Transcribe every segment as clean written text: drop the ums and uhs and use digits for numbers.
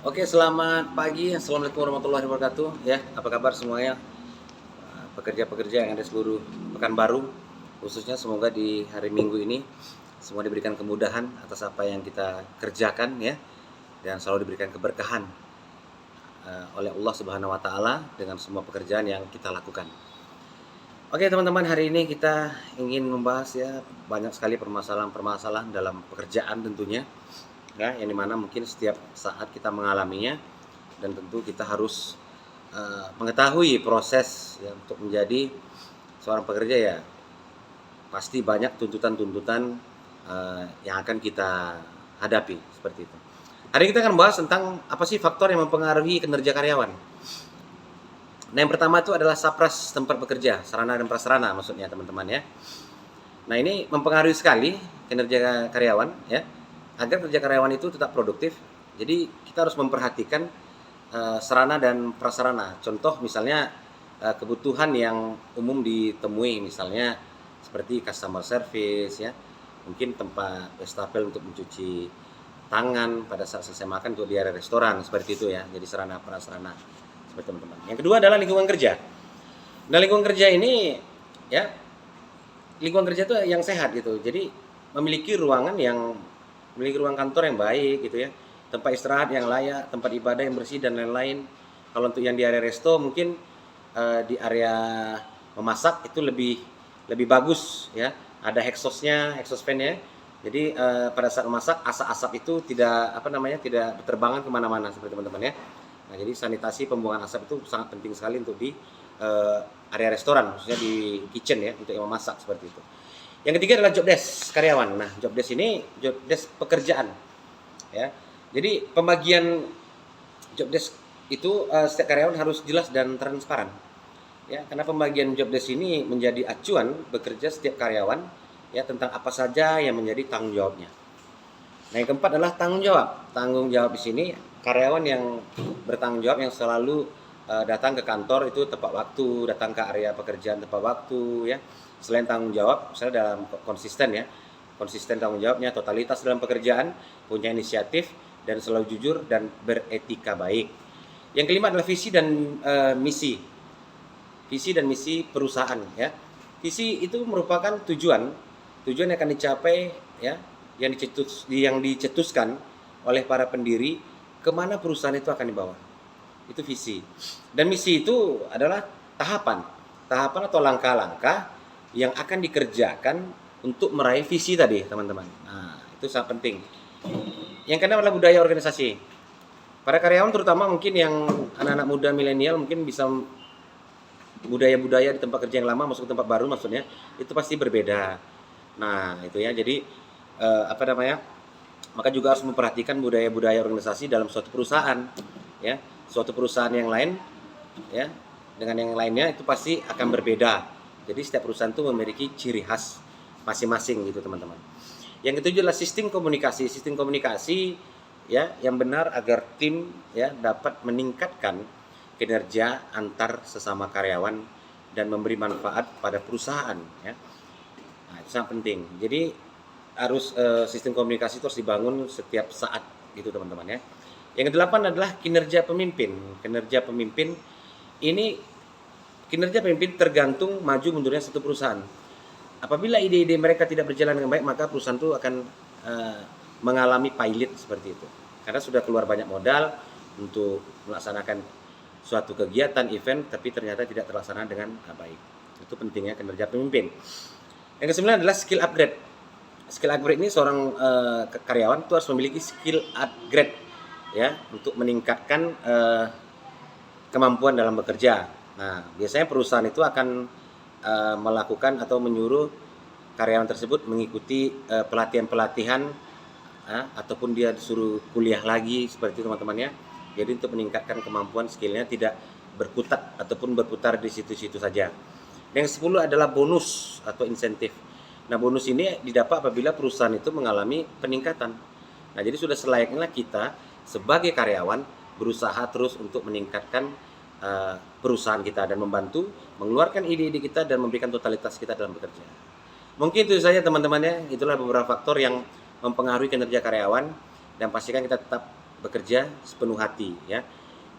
Oke, selamat pagi. Assalamualaikum warahmatullahi wabarakatuh. Ya, apa kabar semuanya? Pekerja-pekerja yang ada seluruh Pekanbaru, khususnya semoga di hari Minggu ini semua diberikan kemudahan atas apa yang kita kerjakan ya, dan selalu diberikan keberkahan oleh Allah Subhanahu wa taala dengan semua pekerjaan yang kita lakukan. Oke, teman-teman, hari ini kita ingin membahas ya banyak sekali permasalahan-permasalahan dalam pekerjaan tentunya. Ya, yang dimana mungkin setiap saat kita mengalaminya dan tentu kita harus mengetahui proses ya, untuk menjadi seorang pekerja ya pasti banyak tuntutan-tuntutan yang akan kita hadapi seperti itu. Hari ini kita akan bahas tentang apa sih faktor yang mempengaruhi kinerja karyawan. Nah, yang pertama itu adalah sapras tempat bekerja, sarana dan prasarana maksudnya teman-teman ya. Nah, ini mempengaruhi sekali kinerja karyawan ya. Agar kerja karyawan itu tetap produktif, jadi kita harus memperhatikan sarana dan prasarana. Contoh misalnya kebutuhan yang umum ditemui, misalnya seperti customer service ya, mungkin tempat wastafel untuk mencuci tangan pada saat selesai makan untuk di area restoran seperti itu ya. Jadi sarana prasarana seperti teman-teman. Yang kedua adalah lingkungan kerja. Nah, lingkungan kerja ini ya, lingkungan kerja itu yang sehat gitu. Jadi memiliki ruang kantor yang baik gitu ya, tempat istirahat yang layak, tempat ibadah yang bersih dan lain-lain. Kalau untuk yang di area resto mungkin di area memasak itu lebih bagus ya, ada exhaustnya, exhaust fan-nya. Jadi pada saat memasak asap-asap itu tidak berterbangan kemana-mana seperti teman-teman ya. Nah, jadi sanitasi pembuangan asap itu sangat penting sekali untuk di area restoran, khususnya di kitchen ya, untuk yang memasak seperti itu. Yang ketiga adalah job desk karyawan. Nah, job desk ini job desk pekerjaan ya. Jadi pembagian job desk itu setiap karyawan harus jelas dan transparan. Ya, karena pembagian job desk ini menjadi acuan bekerja setiap karyawan ya tentang apa saja yang menjadi tanggung jawabnya. Nah, yang keempat adalah tanggung jawab. Tanggung jawab di sini karyawan yang bertanggung jawab yang selalu datang ke kantor itu tepat waktu, datang ke area pekerjaan tepat waktu ya. Selain tanggung jawab, misalnya dalam konsisten tanggung jawabnya, totalitas dalam pekerjaan, punya inisiatif dan selalu jujur dan beretika baik. Yang kelima adalah visi dan misi. Visi dan misi perusahaan ya. Visi itu merupakan tujuan yang akan dicapai ya, yang dicetuskan oleh para pendiri kemana perusahaan itu akan dibawa. Itu visi. Dan misi itu adalah tahapan atau langkah-langkah yang akan dikerjakan untuk meraih visi tadi, teman-teman. Nah, itu sangat penting. Yang keenam adalah budaya organisasi. Para karyawan terutama mungkin yang anak-anak muda milenial mungkin bisa budaya-budaya di tempat kerja yang lama masuk ke tempat baru maksudnya itu pasti berbeda. Nah, itu ya. Jadi maka juga harus memperhatikan budaya-budaya organisasi dalam suatu perusahaan ya. Suatu perusahaan yang lain ya dengan yang lainnya itu pasti akan berbeda. Jadi setiap perusahaan itu memiliki ciri khas masing-masing gitu teman-teman. Yang ketujuh adalah sistem komunikasi. Sistem komunikasi ya yang benar agar tim ya dapat meningkatkan kinerja antar sesama karyawan dan memberi manfaat pada perusahaan ya. Nah, itu sangat penting. Jadi harus sistem komunikasi itu harus dibangun setiap saat gitu teman-teman ya. Yang kedelapan adalah kinerja pemimpin. Kinerja pemimpin tergantung maju mundurnya satu perusahaan. Apabila ide-ide mereka tidak berjalan dengan baik, maka perusahaan itu akan mengalami pailit seperti itu. Karena sudah keluar banyak modal untuk melaksanakan suatu kegiatan, event, tapi ternyata tidak terlaksana dengan baik. Itu pentingnya kinerja pemimpin. Yang kesembilan adalah skill upgrade. Skill upgrade ini seorang karyawan itu harus memiliki skill upgrade ya untuk meningkatkan kemampuan dalam bekerja. Nah, biasanya perusahaan itu akan melakukan atau menyuruh karyawan tersebut mengikuti pelatihan-pelatihan ataupun dia disuruh kuliah lagi seperti itu teman-teman ya. Jadi untuk meningkatkan kemampuan skillnya tidak berkutat ataupun berputar di situ-situ saja. Yang 10 adalah bonus atau insentif. Nah, bonus ini didapat apabila perusahaan itu mengalami peningkatan. Nah, jadi sudah selayaknya kita sebagai karyawan berusaha terus untuk meningkatkan perusahaan kita dan membantu mengeluarkan ide-ide kita dan memberikan totalitas kita dalam bekerja. Mungkin itu saja teman-teman ya, itulah beberapa faktor yang mempengaruhi kinerja karyawan dan pastikan kita tetap bekerja sepenuh hati ya.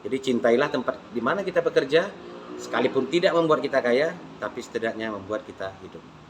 Jadi cintailah tempat di mana kita bekerja, sekalipun tidak membuat kita kaya, tapi setidaknya membuat kita hidup.